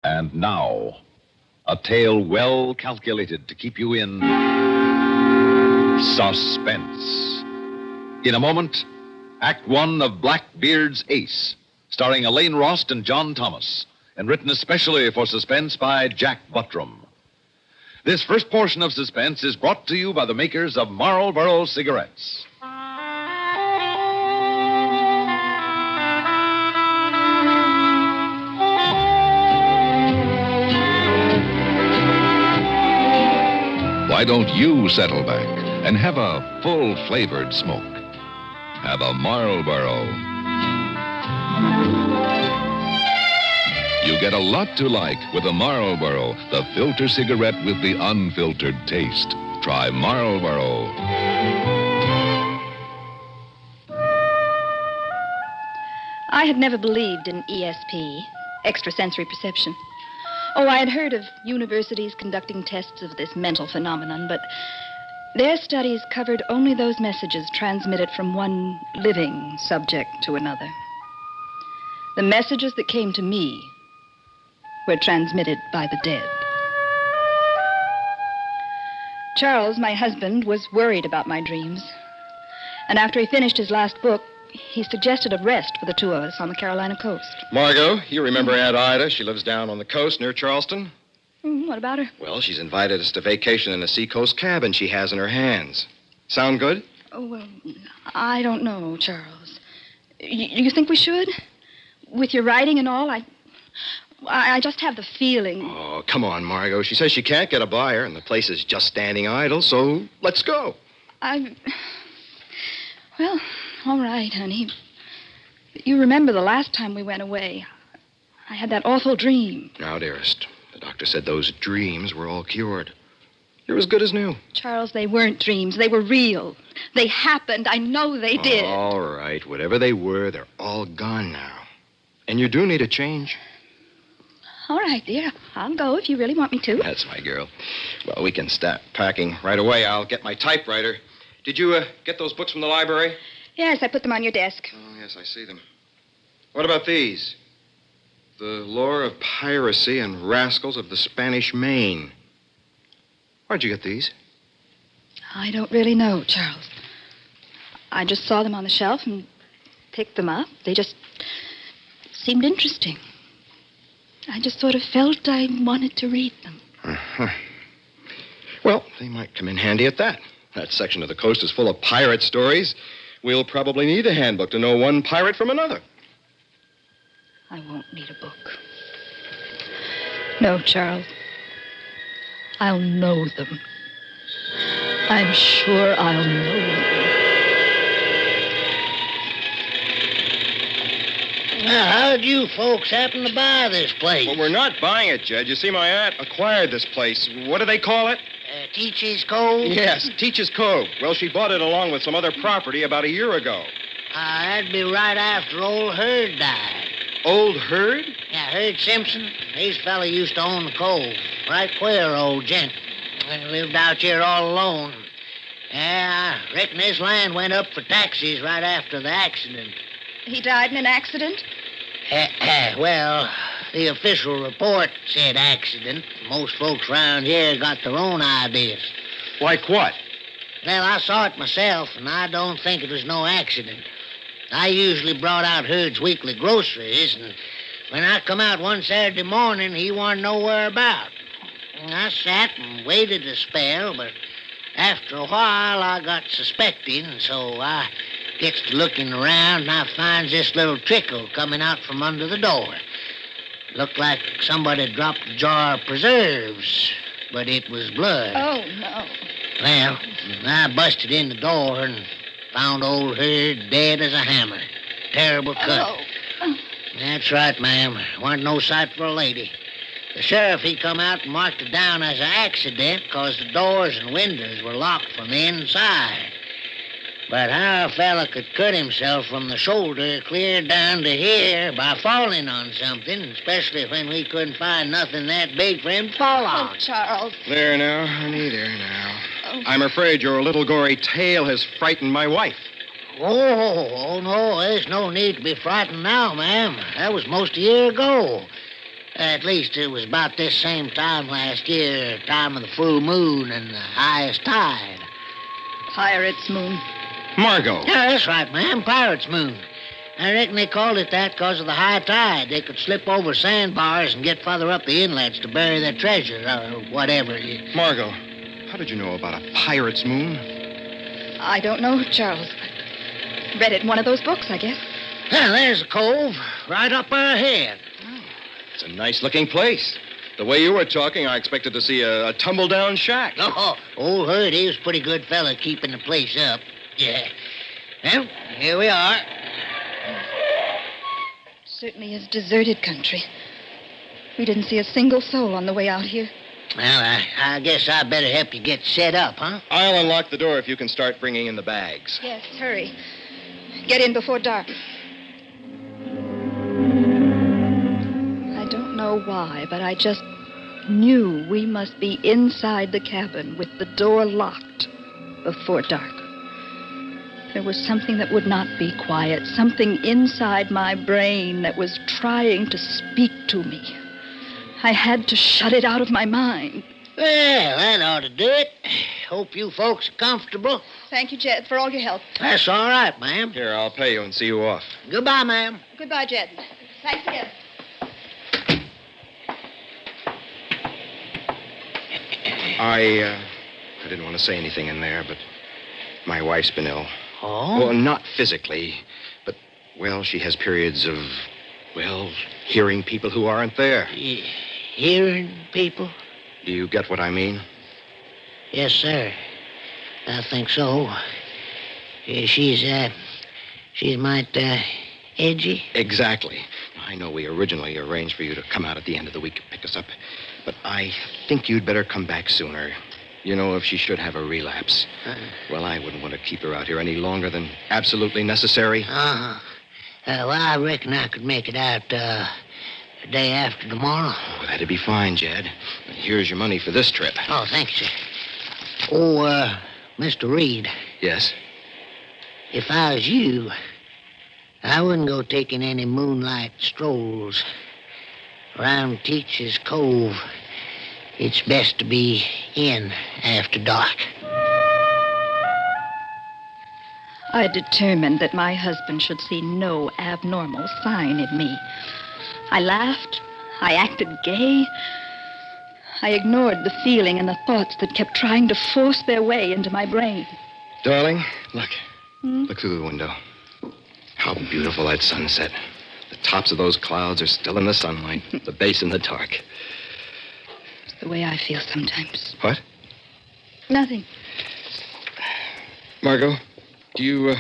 And now, a tale well calculated to keep you in suspense. In a moment, Act One of Blackbeard's Ace, starring Elaine Rost and John Thomas, and written especially for Suspense by Jack Buttram. This first portion of Suspense is brought to you by the makers of Marlboro cigarettes. Why don't you settle back and have a full-flavored smoke? Have a Marlboro. You get a lot to like with a Marlboro, the filter cigarette with the unfiltered taste. Try Marlboro. I had never believed in ESP, extrasensory perception. Oh, I had heard of universities conducting tests of this mental phenomenon, but their studies covered only those messages transmitted from one living subject to another. The messages that came to me were transmitted by the dead. Charles, my husband, was worried about my dreams. And after he finished his last book, he suggested a rest for the two of us on the Carolina coast. Margot, you remember Aunt Ida? She lives down on the coast near Charleston. What about her? Well, she's invited us to vacation in a seacoast cabin she has in her hands. Sound good? Oh, well, I don't know, Charles. You think we should? With your writing and all, I just have the feeling. Oh, come on, Margot. She says she can't get a buyer, and the place is just standing idle, so let's go. Well, all right, honey. You remember the last time we went away. I had that awful dream. Now, dearest, the doctor said those dreams were all cured. You're as good as new. Charles, they weren't dreams. They were real. They happened. I know they did. All right. Whatever they were, they're all gone now. And you do need a change. All right, dear. I'll go if you really want me to. That's my girl. Well, we can start packing right away. I'll get my typewriter. Did you get those books from the library? Yes, I put them on your desk. Oh, yes, I see them. What about these? The Lore of Piracy and Rascals of the Spanish Main. Where'd you get these? I don't really know, Charles. I just saw them on the shelf and picked them up. They just seemed interesting. I just sort of felt I wanted to read them. Uh-huh. Well, they might come in handy at that. That section of the coast is full of pirate stories. We'll probably need a handbook to know one pirate from another. I won't need a book. No, Charles. I'll know them. I'm sure I'll know them. Now, how'd you folks happen to buy this place? Well, we're not buying it, Judge. You see, my aunt acquired this place. What do they call it? Teach's Cove? Yes, Teach's Cove. Well, she bought it along with some other property about a year ago. That'd be right after old Hurd died. Old Hurd? Yeah, Hurd Simpson. His fella used to own the cove. Right queer old gent. He lived out here all alone. Yeah, I reckon his land went up for taxes right after the accident. He died in an accident? Well, the official report said accident. Most folks around here got their own ideas. Like what? Well, I saw it myself, and I don't think it was no accident. I usually brought out Hurd's weekly groceries, and when I come out one Saturday morning, he wasn't nowhere about. I sat and waited a spell, but after a while, I got suspecting, so I gets to looking around, and I finds this little trickle coming out from under the door. Looked like somebody dropped a jar of preserves, but it was blood. Oh, no. Well, I busted in the door and found old Hurd dead as a hammer. Terrible cut. Oh. That's right, ma'am. Wasn't no sight for a lady. The sheriff, he come out and marked it down as an accident because the doors and windows were locked from the inside. But how a fella could cut himself from the shoulder clear down to here by falling on something, especially when we couldn't find nothing that big for him to fall on. Oh, Charles. There now, honey, there now. Oh. I'm afraid your little gory tale has frightened my wife. Oh, no, there's no need to be frightened now, ma'am. That was most a year ago. At least it was about this same time last year, time of the full moon and the highest tide. Pirate's moon. Margot. Yeah, that's right, ma'am. Pirate's moon. I reckon they called it that because of the high tide. They could slip over sandbars and get farther up the inlets to bury their treasure or whatever. Margot, how did you know about a pirate's moon? I don't know, Charles. Read it in one of those books, I guess. Well, there's the cove, right up our ahead. It's a nice-looking place. The way you were talking, I expected to see a tumble-down shack. Oh, old Hurt, he was a pretty good fella keeping the place up. Yeah. Well, here we are. Certainly is deserted country. We didn't see a single soul on the way out here. Well, I guess I better help you get set up, huh? I'll unlock the door if you can start bringing in the bags. Yes, hurry. Get in before dark. I don't know why, but I just knew we must be inside the cabin with the door locked before dark. There was something that would not be quiet, something inside my brain that was trying to speak to me. I had to shut it out of my mind. Well, that ought to do it. Hope you folks are comfortable. Thank you, Jed, for all your help. That's all right, ma'am. Here, I'll pay you and see you off. Goodbye, ma'am. Goodbye, Jed. Thanks again. I didn't want to say anything in there, but my wife's been ill. Oh? Well, not physically, but, well, she has periods of, well, hearing people who aren't there. Hearing people? Do you get what I mean? Yes, sir. I think so. She's might, edgy. Exactly. I know we originally arranged for you to come out at the end of the week and pick us up, but I think you'd better come back sooner. You know, if she should have a relapse. Well, I wouldn't want to keep her out here any longer than absolutely necessary. Uh-huh. Well, I reckon I could make it out, the day after tomorrow. Oh, that'd be fine, Jed. Here's your money for this trip. Oh, thank you, sir. Oh, Mr. Reed, Yes? if I was you, I wouldn't go taking any moonlight strolls around Teach's Cove. It's best to be in after dark. I determined that my husband should see no abnormal sign in me. I laughed. I acted gay. I ignored the feeling and the thoughts that kept trying to force their way into my brain. Darling, look. Look through the window. How beautiful that sunset. The tops of those clouds are still in the sunlight, the base in the dark. It's the way I feel sometimes. What? Nothing. Margot, do you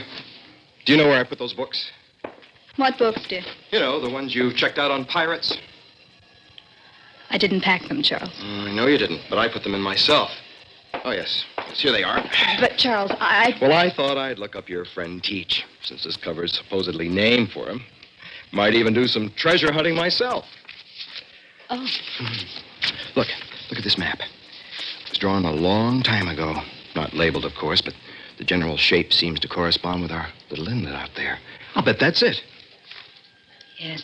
know where I put those books? What books, dear? You know, the ones you checked out on pirates. I didn't pack them, Charles. I know you didn't, but I put them in myself. Oh, yes. Yes, here they are. But, Charles, Well, I thought I'd look up your friend Teach, since this cover's supposedly named for him. Might even do some treasure hunting myself. Oh. Look at this map. It was drawn a long time ago. Not labeled, of course, but the general shape seems to correspond with our little inlet out there. I'll bet that's it. Yes.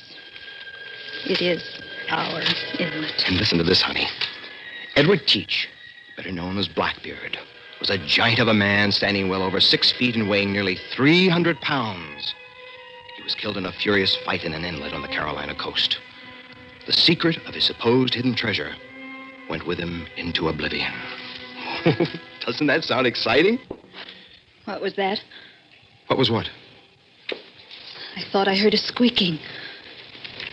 It is our inlet. And listen to this, honey. Edward Teach, better known as Blackbeard, was a giant of a man standing well over 6 feet and weighing nearly 300 pounds. He was killed in a furious fight in an inlet on the Carolina coast. The secret of his supposed hidden treasure went with him into oblivion. Doesn't that sound exciting? What was that? What was what? I thought I heard a squeaking.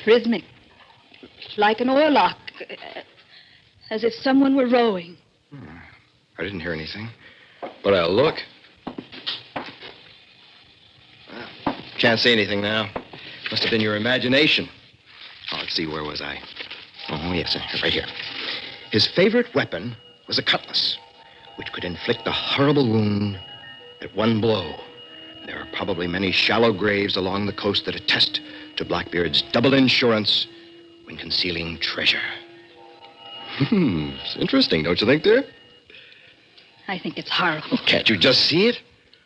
Rhythmic. Like an oarlock. As if someone were rowing. I didn't hear anything, but I'll look. Well, can't see anything now. Must have been your imagination. Oh, let's see, where was I? Oh, yes, right here. His favorite weapon was a cutlass, which could inflict a horrible wound at one blow. There are probably many shallow graves along the coast that attest to Blackbeard's double insurance when concealing treasure. It's interesting, don't you think, dear? I think it's horrible. Can't you just see it?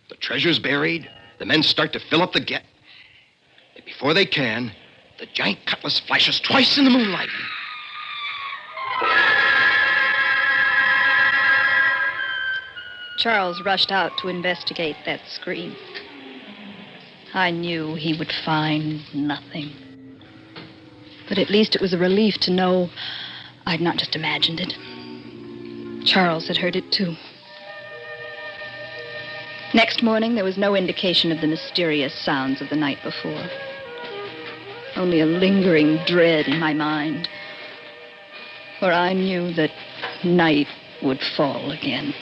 The treasure's buried. The men start to fill up the gap. And before they can, the giant cutlass flashes twice in the moonlight. Charles rushed out to investigate that scream. I knew he would find nothing. But at least it was a relief to know I'd not just imagined it. Charles had heard it too. Next morning, there was no indication of the mysterious sounds of the night before. Only a lingering dread in my mind, for I knew that night would fall again.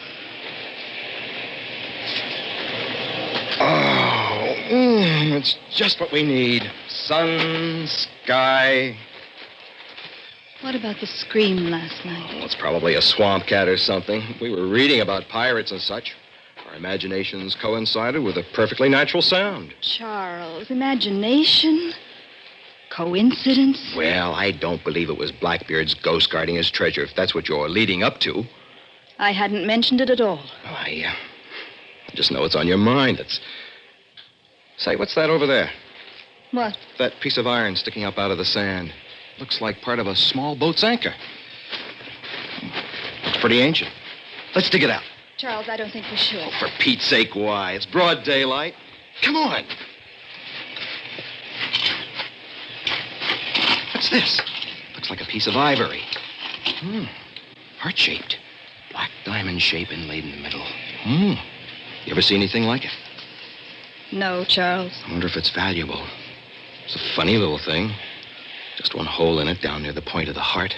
Oh, it's just what we need. Sun, sky. What about the scream last night? Well, it's probably a swamp cat or something. We were reading about pirates and such. Our imaginations coincided with a perfectly natural sound. Charles, imagination? Coincidence? Well, I don't believe it was Blackbeard's ghost guarding his treasure, if that's what you're leading up to. I hadn't mentioned it at all. Well, I just know it's on your mind. Say, what's that over there? What? That piece of iron sticking up out of the sand. Looks like part of a small boat's anchor. Looks pretty ancient. Let's dig it out. Charles, I don't think we should. Oh, for Pete's sake, why? It's broad daylight. Come on. What's this? Looks like a piece of ivory. Heart-shaped. Black diamond shape inlaid in the middle. You ever see anything like it? No, Charles. I wonder if it's valuable. It's a funny little thing. Just one hole in it down near the point of the heart.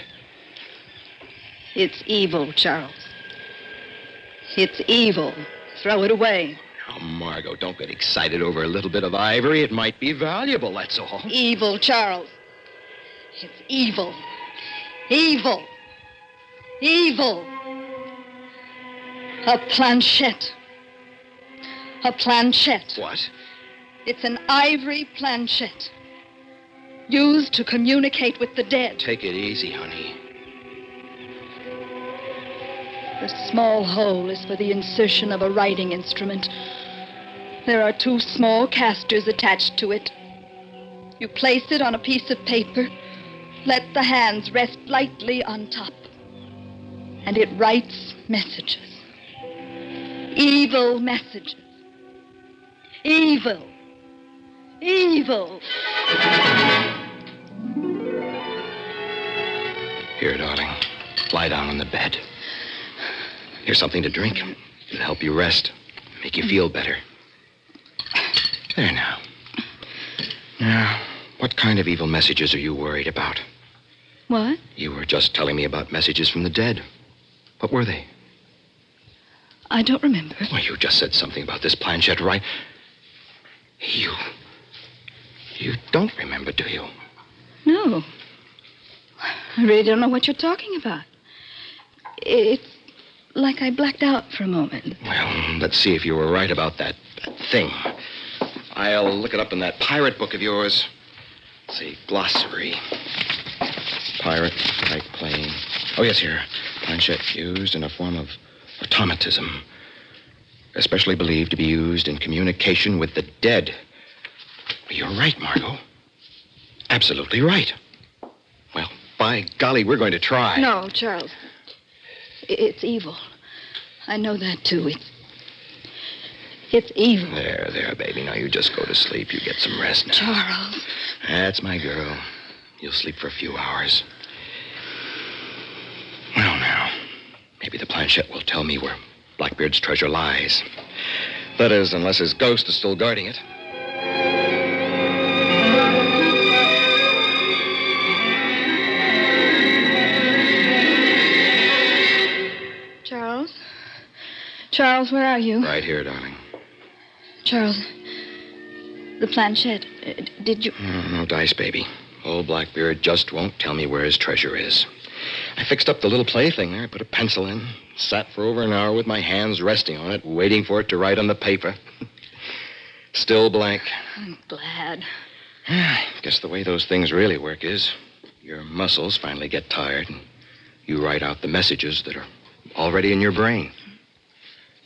It's evil, Charles. It's evil. Throw it away. Oh, Margot, don't get excited over a little bit of ivory. It might be valuable, that's all. Evil, Charles. It's evil. Evil. Evil. A planchette. A planchette. What? It's an ivory planchette. Used to communicate with the dead. Take it easy, honey. The small hole is for the insertion of a writing instrument. There are 2 small casters attached to it. You place it on a piece of paper, let the hands rest lightly on top, and it writes messages. Evil messages. Evil. Evil. Here, darling. Lie down on the bed. Here's something to drink. It'll help you rest. Make you feel better. There now. Now, what kind of evil messages are you worried about? What? You were just telling me about messages from the dead. What were they? I don't remember. Well, you just said something about this planchette, right? You don't remember, do you? No. I really don't know what you're talking about. It's like I blacked out for a moment. Well, let's see if you were right about that thing. I'll look it up in that pirate book of yours. Let's see, glossary. Pirate, type plane. Oh, yes, here. Planchette used in a form of automatism. Especially believed to be used in communication with the dead. You're right, Margot. Absolutely right. Well, by golly, we're going to try. No, Charles. It's evil. I know that, too. It's evil. There, baby. Now you just go to sleep. You get some rest now. Charles. That's my girl. You'll sleep for a few hours. Well, now, maybe the planchette will tell me where Blackbeard's treasure lies. That is, unless his ghost is still guarding it. Charles? Charles, where are you? Right here, darling. Charles, the planchette. Did you... No dice, baby. Old Blackbeard just won't tell me where his treasure is. I fixed up the little plaything there, put a pencil in, sat for over an hour with my hands resting on it, waiting for it to write on the paper. Still blank. I'm glad. I guess the way those things really work is your muscles finally get tired, and you write out the messages that are already in your brain.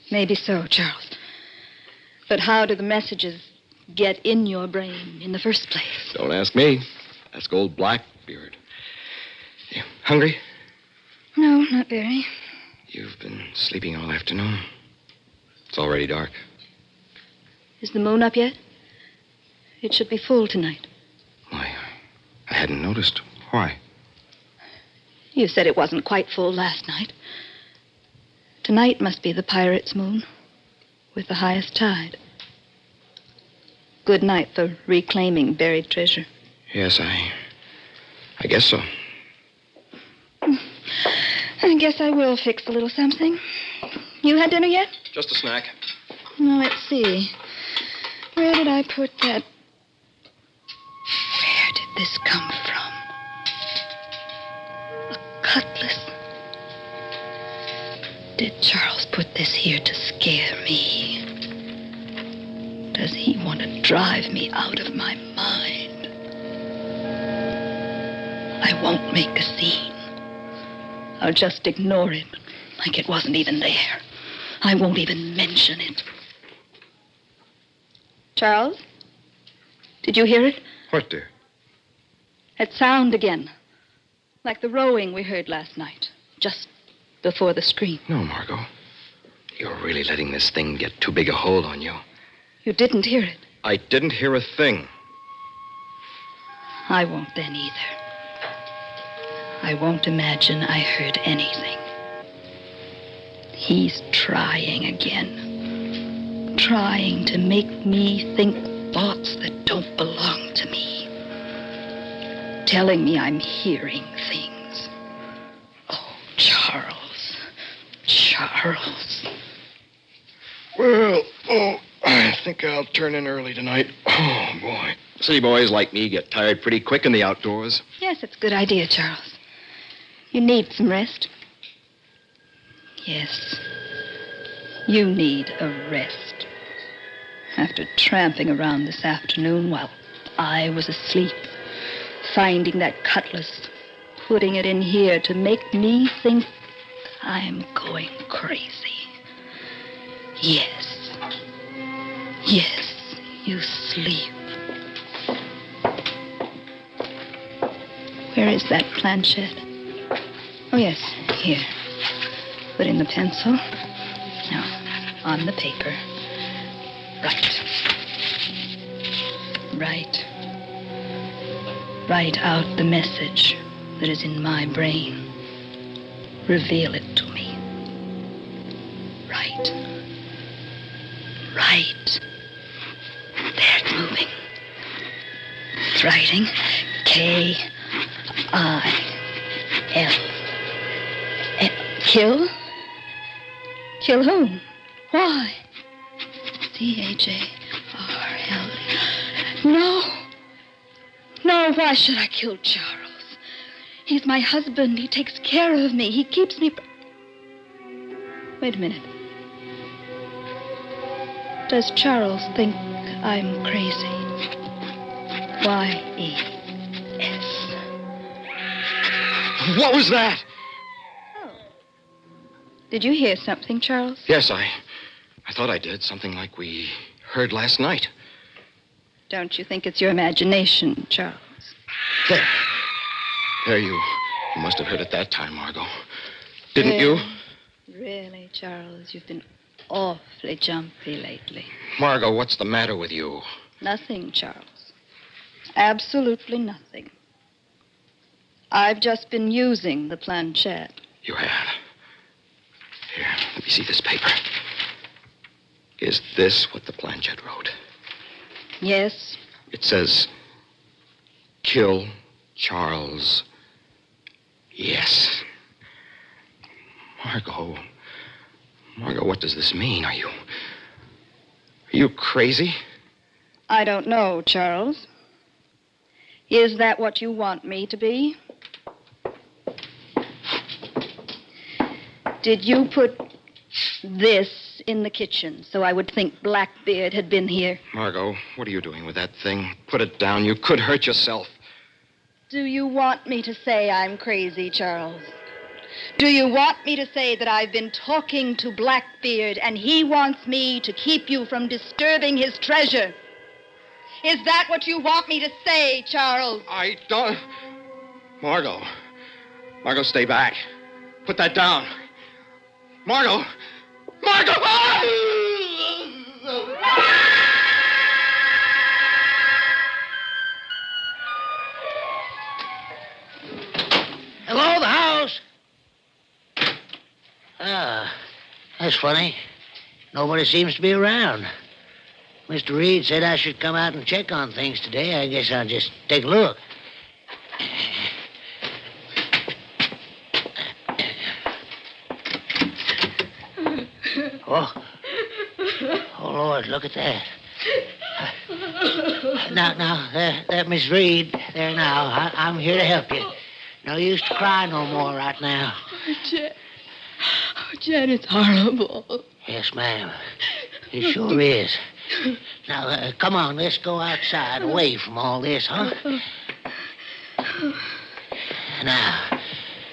Maybe so, Charles. But how do the messages get in your brain in the first place? Don't ask me. Ask old Blackbeard. You hungry? No, not very. You've been sleeping all afternoon. It's already dark. Is the moon up yet? It should be full tonight. Why, I hadn't noticed. Why? You said it wasn't quite full last night. Tonight must be the pirate's moon, with the highest tide. Good night for reclaiming buried treasure. Yes, I guess so. I guess I will fix a little something. You had dinner yet? Just a snack. No, let's see. Where did I put that? Where did this come from? A cutlass. Did Charles put this here to scare me? Does he want to drive me out of my mind? I won't make a scene. I'll just ignore it like it wasn't even there. I won't even mention it. Charles? Did you hear it? What, dear? That sound again. Like the rowing we heard last night. Just before the scream. No, Margot. You're really letting this thing get too big a hold on you. You didn't hear it? I didn't hear a thing. I won't then either. I won't imagine I heard anything. He's trying again. Trying to make me think thoughts that don't belong to me. Telling me I'm hearing things. Oh, Charles. Charles. Well, I think I'll turn in early tonight. Oh, boy. City boys like me get tired pretty quick in the outdoors. Yes, it's a good idea, Charles. You need some rest. Yes. You need a rest. After tramping around this afternoon while I was asleep, finding that cutlass, putting it in here to make me think I'm going crazy. Yes. Yes, you sleep. Where is that planchette? Oh, yes, here. Put in the pencil. Now, on the paper. Write out the message that is in my brain. Reveal it to me. Write. There, it's moving. It's writing. K-I-L. Kill? Kill whom? Why? C-H-A-R-L. No. No, why should I kill Charles? He's my husband. He takes care of me. He keeps me... Wait a minute. Does Charles think I'm crazy? Y-E-S. What was that? Did you hear something, Charles? Yes, I thought I did. Something like we heard last night. Don't you think it's your imagination, Charles? There. There, you must have heard it that time, Margot. Didn't you? Really, Charles, you've been awfully jumpy lately. Margot, what's the matter with you? Nothing, Charles. Absolutely nothing. I've just been using the planchette. You have. Here, let me see this paper. Is this what the planchette wrote? Yes. It says, kill Charles. Yes. Margot, what does this mean? Are you crazy? I don't know, Charles. Is that what you want me to be? Did you put this in the kitchen so I would think Blackbeard had been here? Margot, what are you doing with that thing? Put it down. You could hurt yourself. Do you want me to say I'm crazy, Charles? Do you want me to say that I've been talking to Blackbeard and he wants me to keep you from disturbing his treasure? Is that what you want me to say, Charles? I don't... Margot, stay back. Put that down. Margot! Ah! That's funny. Nobody seems to be around. Mr. Reed said I should come out and check on things today. I guess I'll just take a look. Oh, Lord, look at that. Now, there, Miss Reed. There now. I'm here to help you. No use to cry no more right now. Jed, it's horrible. Yes, ma'am. It sure is. Now, come on, let's go outside, away from all this, huh? Now,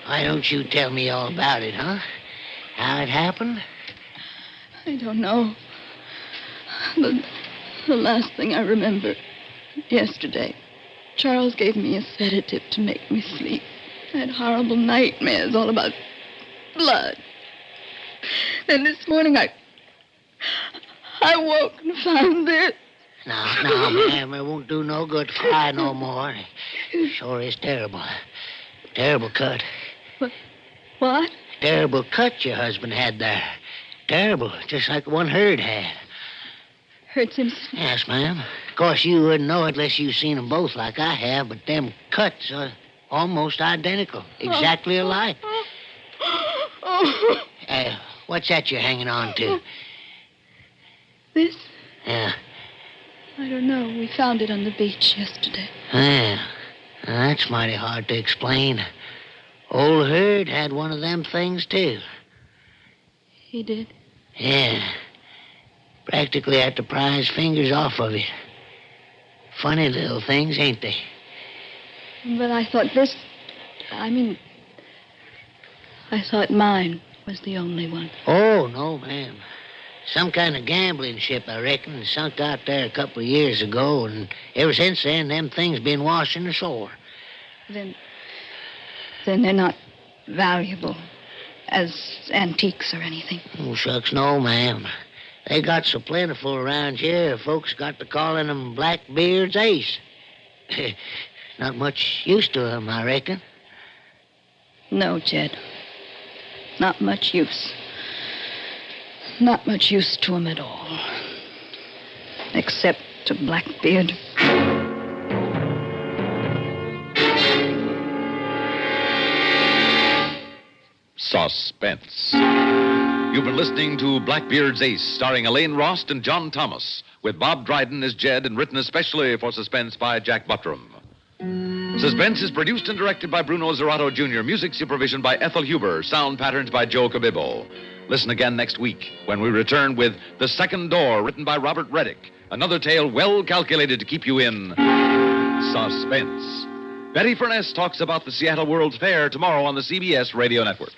why don't you tell me all about it, huh? How it happened? I don't know. The last thing I remember, yesterday, Charles gave me a sedative to make me sleep. I had horrible nightmares all about blood. Then this morning I woke and found this. Now, ma'am, it won't do no good to cry no more. It sure is terrible. Terrible cut. What? Terrible cut your husband had there. Terrible, just like the one Hurd had. Hurt Simpson? Yes, ma'am. Of course, you wouldn't know it unless you've seen them both like I have, but them cuts are almost identical. Exactly alike. What's that you're hanging on to? This? Yeah. I don't know. We found it on the beach yesterday. Yeah. That's mighty hard to explain. Old Hurd had one of them things, too. He did? Yeah. Practically had to pry his fingers off of it. Funny little things, ain't they? But I thought I thought mine was the only one. Oh, no, ma'am. Some kind of gambling ship, I reckon, sunk out there a couple of years ago, and ever since then, them things been washing ashore. Then they're not valuable as antiques or anything. Oh, shucks, no, ma'am. They got so plentiful around here, folks got to calling them Blackbeard's ace. Not much use to them, I reckon. No, Jed. Not much use. Not much use to him at all. Except to Blackbeard. Suspense. You've been listening to Blackbeard's Ace, starring Elaine Rost and John Thomas, with Bob Dryden as Jed and written especially for Suspense by Jack Buttram. Suspense is produced and directed by Bruno Zerato Jr., music supervision by Ethel Huber, sound patterns by Joe Cabibbo. Listen again next week when we return with The Second Door, written by Robert Reddick, another tale well calculated to keep you in suspense. Betty Furness talks about the Seattle World's Fair tomorrow on the CBS Radio Network.